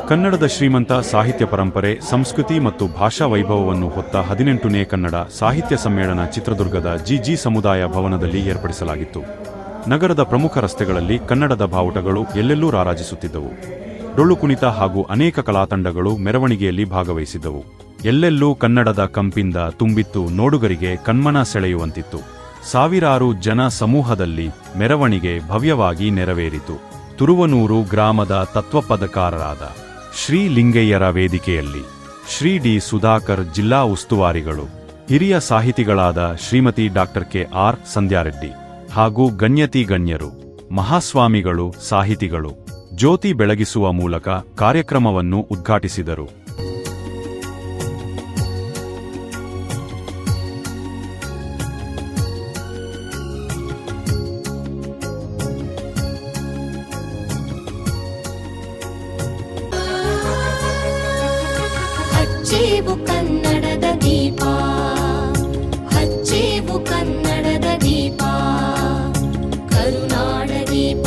ಕನ್ನಡದ ಶ್ರೀಮಂತ ಸಾಹಿತ್ಯ ಪರಂಪರೆ, ಸಂಸ್ಕೃತಿ ಮತ್ತು ಭಾಷಾ ವೈಭವವನ್ನು ಹೊತ್ತ 18ನೇ ಕನ್ನಡ ಸಾಹಿತ್ಯ ಸಮ್ಮೇಳನ ಚಿತ್ರದುರ್ಗದ ಜಿ ಸಮುದಾಯ ಭವನದಲ್ಲಿ ಏರ್ಪಡಿಸಲಾಗಿತ್ತು. ನಗರದ ಪ್ರಮುಖ ರಸ್ತೆಗಳಲ್ಲಿ ಕನ್ನಡದ ಬಾವುಟಗಳು ಎಲ್ಲೆಲ್ಲೂ ರಾರಾಜಿಸುತ್ತಿದ್ದವು. ಡೊಳ್ಳು ಕುಣಿತ ಹಾಗೂ ಅನೇಕ ಕಲಾತಂಡಗಳು ಮೆರವಣಿಗೆಯಲ್ಲಿ ಭಾಗವಹಿಸಿದ್ದವು. ಎಲ್ಲೆಲ್ಲೂ ಕನ್ನಡದ ಕಂಪಿಂದ ತುಂಬಿತ್ತು, ನೋಡುಗರಿಗೆ ಕಣ್ಮನ ಸೆಳೆಯುವಂತಿತ್ತು. ಸಾವಿರಾರು ಜನ ಸಮೂಹದಲ್ಲಿ ಮೆರವಣಿಗೆ ಭವ್ಯವಾಗಿ ನೆರವೇರಿತು. ತುರುವನೂರು ಗ್ರಾಮದ ತತ್ವಪದಕಾರರಾದ ಶ್ರೀ ಲಿಂಗಯ್ಯರ ವೇದಿಕೆಯಲ್ಲಿ ಶ್ರೀ ಡಿ ಸುಧಾಕರ್ ಜಿಲ್ಲಾ ಉಸ್ತುವಾರಿಗಳು, ಹಿರಿಯ ಸಾಹಿತಿಗಳಾದ ಶ್ರೀಮತಿ ಡಾಕ್ಟರ್ ಕೆ.ಆರ್. ಸಂಧ್ಯಾರೆಡ್ಡಿ ಹಾಗೂ ಗಣ್ಯರು, ಮಹಾಸ್ವಾಮಿಗಳು, ಸಾಹಿತಿಗಳು ಜ್ಯೋತಿ ಬೆಳಗಿಸುವ ಮೂಲಕ ಕಾರ್ಯಕ್ರಮವನ್ನು ಉದ್ಘಾಟಿಸಿದರು. ಹಚ್ಚೇವು ಕನ್ನಡದ ದೀಪ, ಹಚ್ಚೇವು ಕನ್ನಡದ ದೀಪ, ಕರುನಾಡ ದೀಪ,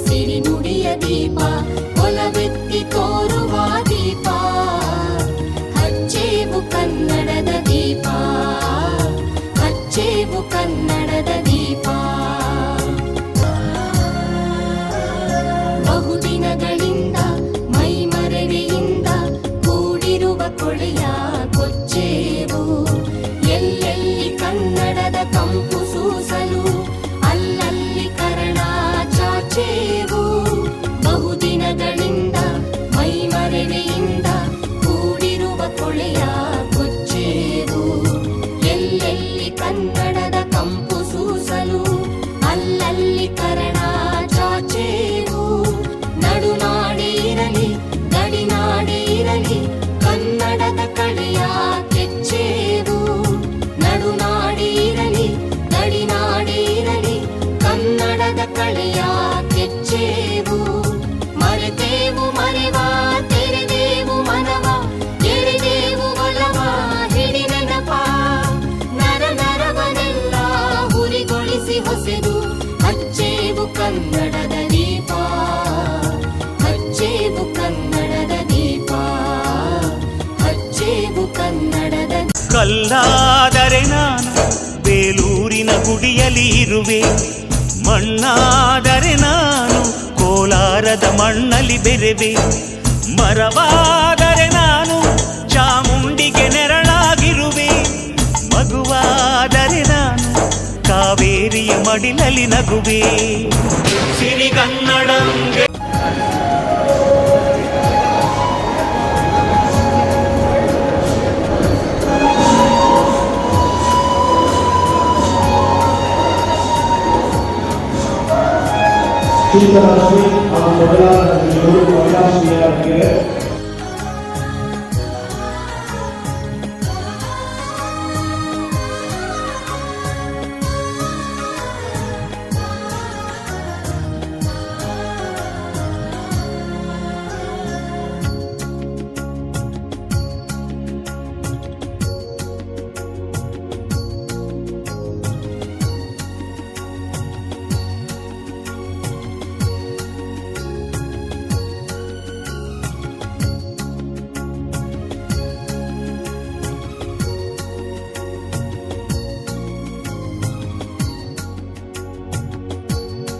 ಸಿರಿನುಡಿಯ ದೀಪ, ಒಲವೆತ್ತಿ ತೋರುವ ದೀಪ. ಹಚ್ಚೇವು ಕನ್ನಡದ ದೀಪ, ಹಚ್ಚೇವು ಕನ್ನಡದ ದೀಪ. ಬಹುದಿನಗಳಿಂದ ಮೈಮರೆವೆಯಿಂದ ಕೂಡಿರುವ ಕೊಳೆಯ ಕೊಚ್ಚೇವು, ಎಲ್ಲೆಲ್ಲಿ ಕನ್ನಡದ ಕಂಪು ಸೂಸಲು ಅಲ್ಲಲ್ಲಿ ಕರಣ ಚಾಚೇವು. ಬಹುದಿನಗಳಿಂದ ಮೈಮರೆವೆಯಿಂದ ಕೂಡಿರುವ ಕೊಳೆಯ ಕೊಚ್ಚೇವು, ಎಲ್ಲೆಲ್ಲಿ ಕನ್ನಡದ ಕಂಪು ಸೂಸಲು ಅಲ್ಲಲ್ಲಿ ಕರಣ ಚಾಚೇವು. ನಡುನಾಡಿ ಇರಲಿ ಗಡಿನಾಡಿ ಇರಲಿ ಕನ್ನಡದ ಕಳೆಯ ಕೆಚ್ಚೇವು. ನಡುನಾಡಿ ಇರಲಿ ಗಡಿನಾಡಿ ಇರಲಿ ಕನ್ನಡದ ಕಳೆಯ ಕೆಚ್ಚೇವು. ಮರೆತೇವು ಮರೆವ ತೆರೆದೇವು ಮನವ, ಎಳೆದೇವು ಒಲವ ಹಿಡಿ ನೆನಪ. ನರ ನರವನೆಲ್ಲ ಹುರಿಗೊಳಿಸಿ ಹೊಸೆದು ಹಚ್ಚೇವು ಕನ್ನಡದ ದೀಪ, ಹಚ್ಚೇವು ಕನ್ನಡದ ದೀಪ, ಹಚ್ಚೇವು ಕನ್ನಡದ. ಕಲ್ಲಾದರೆ ನಾನು ಬೇಲೂರಿನ ಗುಡಿಯಲ್ಲಿ ಇರುವೆ, ಮಣ್ಣಾದರೆ ನಾನು ಕೋಲಾರದ ಮಣ್ಣಲ್ಲಿ ಬೆರೆವೆ. ಮರವಾದರೆ ನಾನು ಚಾಮುಂಡಿಗೆ ನೆರಳಾಗಿರುವೆ, ಮಗುವಾದರೆ ನಾನು ಕಾವೇರಿಯ ಮಡಿಲಲ್ಲಿ ನಗುವೆ. ಸಿರಿಗನ್ನಡಂಗೆ ಚಿತ್ರರಾಶಿ ಹಾಗೂ ಮೊದಲ ಮಹಿಳಾ ಶ್ರೀಯರಿಗೆ